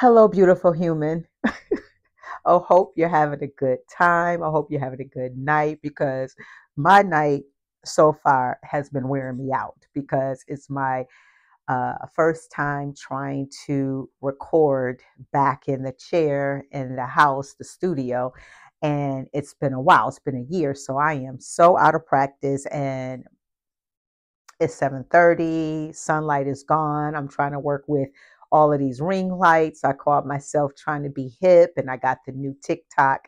Hello, beautiful human. I hope you're having a good time. I hope you're having a good night because my night so far has been wearing me out because it's my first time trying to record back in the chair in the house, the studio. And it's been a while, it's been a year. So I am so out of practice and it's 7:30, sunlight is gone. I'm trying to work with all of these ring lights. I called myself trying to be hip, and I got the new TikTok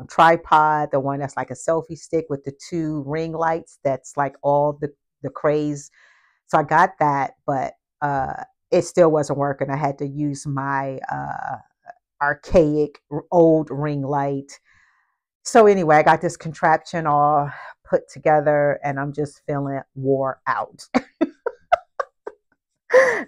tripod, the one that's like a selfie stick with the two ring lights. That's like all the craze. So I got that, but it still wasn't working. I had to use my archaic old ring light. So anyway, I got this contraption all put together, and I'm just feeling wore out.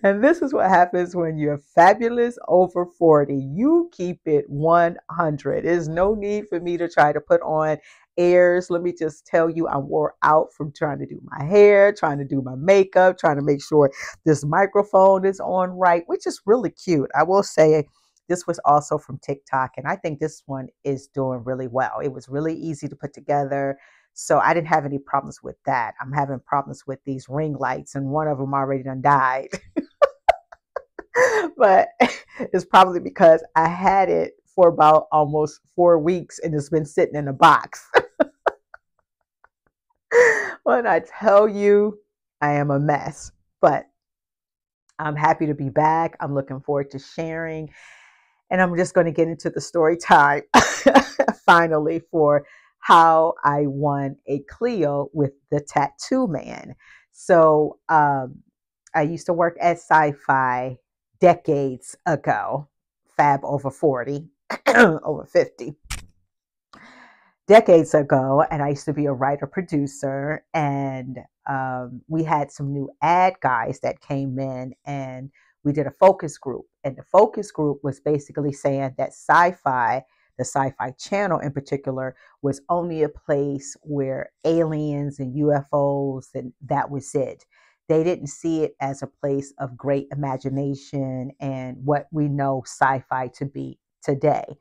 And this is what happens when you're fabulous over 40. You keep it 100. There's no need for me to try to put on airs. Let me just tell you, I'm wore out from trying to do my hair, trying to do my makeup, trying to make sure this microphone is on right, which is really cute. I will say this was also from TikTok, and I think this one is doing really well. It was really easy to put together. So I didn't have any problems with that. I'm having problems with these ring lights, and one of them already done died. But it's probably because I had it for about almost 4 weeks and it's been sitting in a box. When I tell you, I am a mess, but I'm happy to be back. I'm looking forward to sharing. And I'm just going to get into the story time finally for how I won a Clio with the tattoo man. So I used to work at Sci-Fi decades ago, fab over 40, over 50 decades ago, and I used to be a writer producer, and we had some new ad guys that came in, and we did a focus group, and the focus group was basically saying that sci-fi, the sci-fi channel in particular, was only a place where aliens and UFOs, and that was it. They didn't see it as a place of great imagination and what we know sci-fi to be today.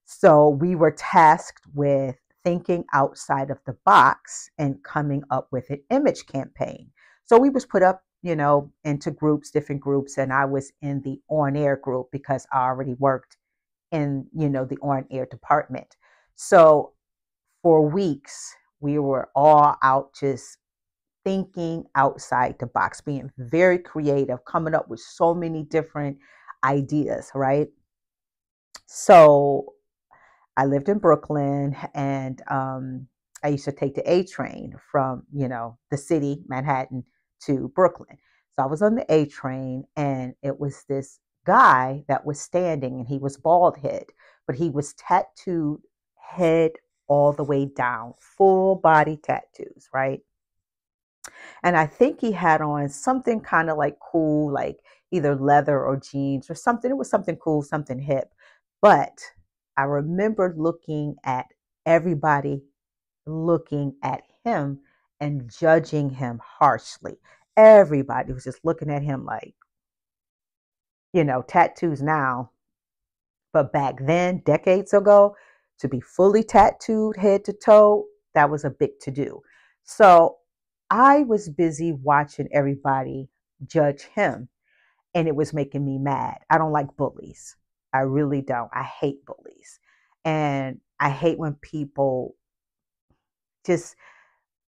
So we were tasked with thinking outside of the box and coming up with an image campaign. So we was put up, into groups, different groups, and I was in the on-air group because I already worked in, the on-air department. So for weeks, we were all out just thinking outside the box, being very creative, coming up with so many different ideas, right? So I lived in Brooklyn, and I used to take the A train from, the city, Manhattan, to Brooklyn. So I was on the A train, and it was this guy that was standing, and he was bald head, but he was tattooed head all the way down, full body tattoos, right? And I think he had on something kind of like cool, like either leather or jeans or something. It was something cool, something hip. But I remember looking at everybody looking at him and judging him harshly. Everybody was just looking at him like, tattoos now. But back then, decades ago, to be fully tattooed head to toe, that was a big to do. So I was busy watching everybody judge him, and it was making me mad. I don't like bullies. I really don't. I hate bullies. And I hate when people just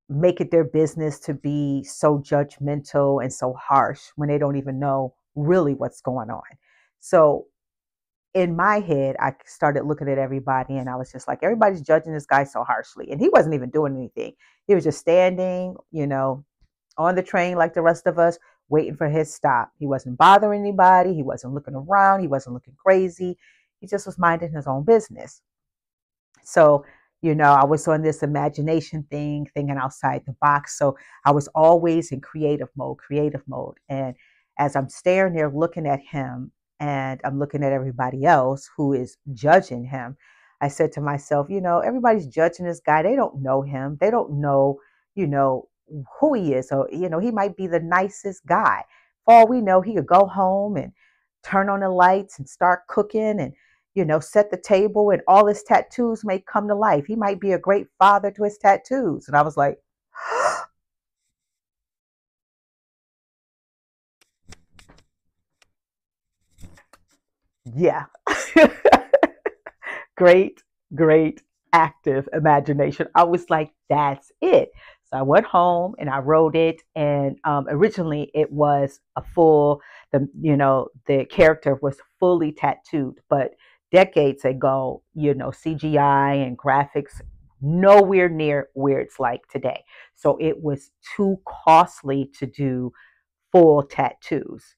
make it their business to be so judgmental and so harsh when they don't even know really what's going on. So in my head, I started looking at everybody, and I was just like, everybody's judging this guy so harshly. And he wasn't even doing anything. He was just standing, on the train like the rest of us, waiting for his stop. He wasn't bothering anybody. He wasn't looking around. He wasn't looking crazy. He just was minding his own business. So, I was on this imagination thing, thinking outside the box. So I was always in creative mode, creative mode. And as I'm staring there looking at him, and I'm looking at everybody else who is judging him, I said to myself, everybody's judging this guy. They don't know him. They don't know, who he is. So, he might be the nicest guy. For all we know, he could go home and turn on the lights and start cooking and, set the table, and all his tattoos may come to life. He might be a great father to his tattoos. And I was like, yeah. Great, great active imagination. I was like, that's it. So I went home and I wrote it. And originally it was a full, the character was fully tattooed, but decades ago, CGI and graphics nowhere near where it's like today. So it was too costly to do full tattoos,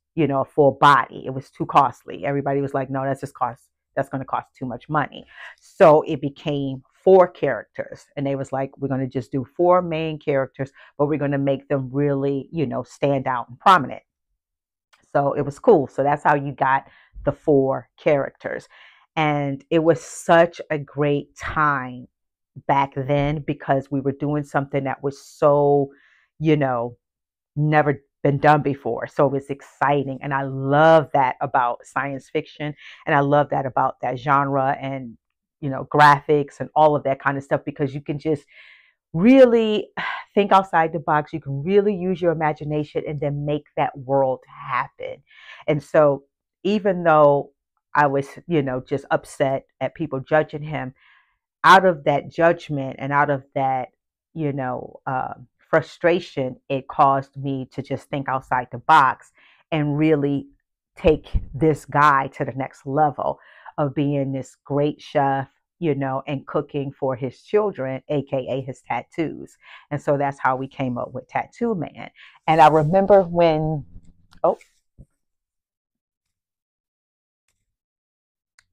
full body. It was too costly. Everybody was like, no, that's going to cost too much money. So it became four characters. And they was like, we're going to just do four main characters, but we're going to make them really, stand out and prominent. So it was cool. So that's how you got the four characters. And it was such a great time back then because we were doing something that was so, you know, never been done before. So it was exciting. And I love that about science fiction. And I love that about that genre and, graphics and all of that kind of stuff because you can just really think outside the box. You can really use your imagination and then make that world happen. And so even though I was, just upset at people judging him, out of that judgment and out of that, frustration, it caused me to just think outside the box and really take this guy to the next level of being this great chef, and cooking for his children, aka his tattoos. And so that's how we came up with Tattoo Man. And I remember when, oh,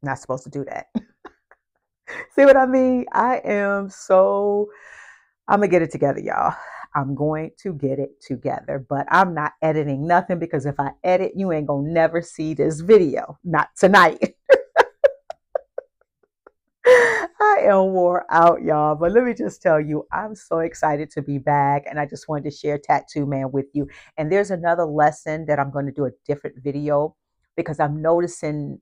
not supposed to do that. See what I mean? I'm going to get it together, y'all. I'm going to get it together, but I'm not editing nothing because if I edit, you ain't going to never see this video. Not tonight. I am wore out, y'all. But let me just tell you, I'm so excited to be back. And I just wanted to share Tattoo Man with you. And there's another lesson that I'm going to do a different video because I'm noticing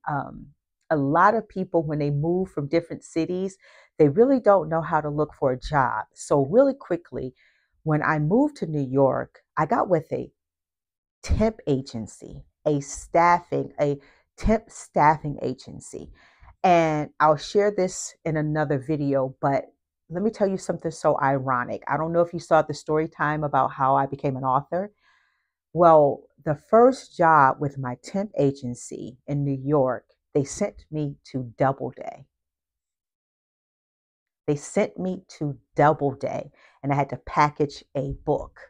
a lot of people, when they move from different cities, they really don't know how to look for a job. So, really quickly, when I moved to New York, I got with a temp agency, a temp staffing agency. And I'll share this in another video, but let me tell you something so ironic. I don't know if you saw the story time about how I became an author. Well, the first job with my temp agency in New York, they sent me to Doubleday. They sent me to Doubleday, and I had to package a book.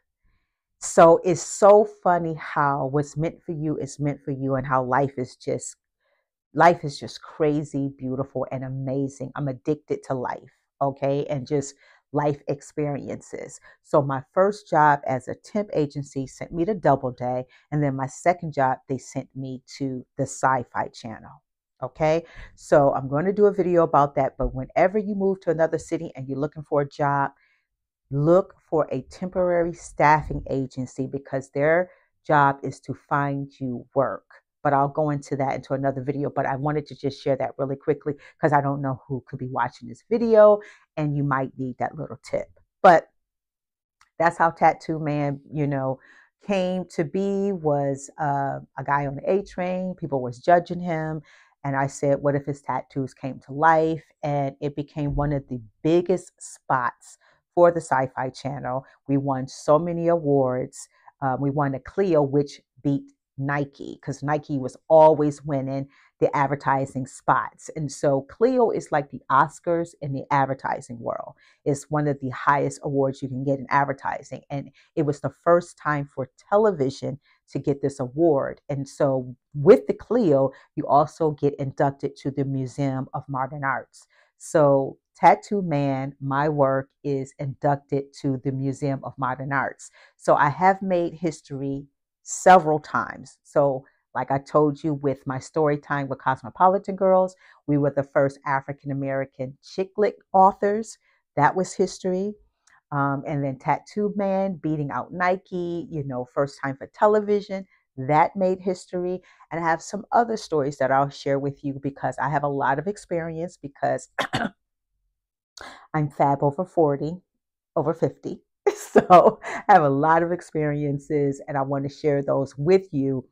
So it's so funny how what's meant for you is meant for you, and how life is just crazy, beautiful, and amazing. I'm addicted to life, okay, and just life experiences. So my first job as a temp agency sent me to Doubleday, and then my second job they sent me to the Sci-Fi Channel. Okay, so I'm going to do a video about that. But whenever you move to another city and you're looking for a job, look for a temporary staffing agency because their job is to find you work. But I'll go into another video. But I wanted to just share that really quickly because I don't know who could be watching this video and you might need that little tip. But that's how Tattoo Man, came to be. Was a guy on the A train. People was judging him. And I said, what if his tattoos came to life? And it became one of the biggest spots for the Sci-Fi Channel. We won so many awards. We won a Clio, which beat Nike because Nike was always winning the advertising spots. And so Clio is like the Oscars in the advertising world. It's one of the highest awards you can get in advertising. And it was the first time for television to get this award. And so with the Clio, you also get inducted to the Museum of Modern Arts. So Tattoo Man, my work is inducted to the Museum of Modern Arts. So I have made history several times. So like I told you with my story time with Cosmopolitan Girls, we were the first African American chick lit authors. That was history. And then Tattoo Man beating out Nike, first time for television. that made history. And I have some other stories that I'll share with you because I have a lot of experience because I'm fab over 40, over 50. So I have a lot of experiences and I want to share those with you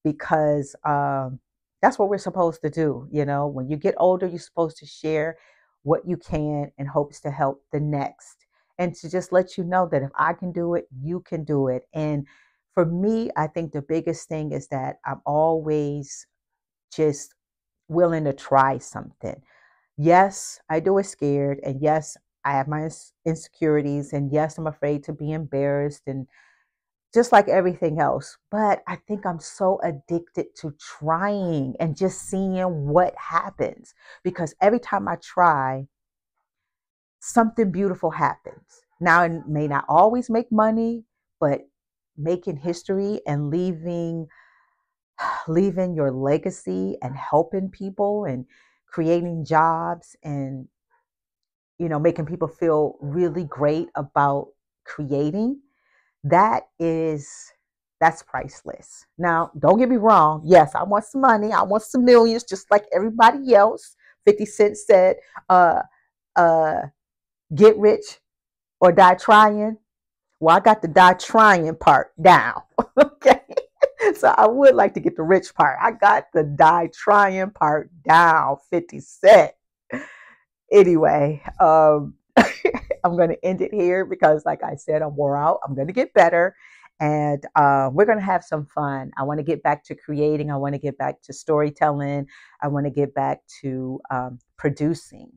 because that's what we're supposed to do. You know, when you get older, you're supposed to share what you can in hopes to help the next and to just let you know that if I can do it, you can do it. And for me, I think the biggest thing is that I'm always just willing to try something. Yes, I do it scared. And yes, I have my insecurities. And yes, I'm afraid to be embarrassed and just like everything else. But I think I'm so addicted to trying and just seeing what happens because every time I try, something beautiful happens. Now, it may not always make money, but making history and leaving your legacy and helping people and creating jobs and making people feel really great about creating, that is that's priceless. Now, don't get me wrong. Yes, I want some money. I want some millions, just like everybody else. 50 Cent said, uh, uh, get rich or die trying. Well, I got the die trying part down. Okay. So I would like to get the rich part. I got the die trying part down, 50 Cent. Anyway, I'm going to end it here because, like I said, I'm wore out. I'm going to get better and we're going to have some fun. I want to get back to creating. I want to get back to storytelling. I want to get back to producing.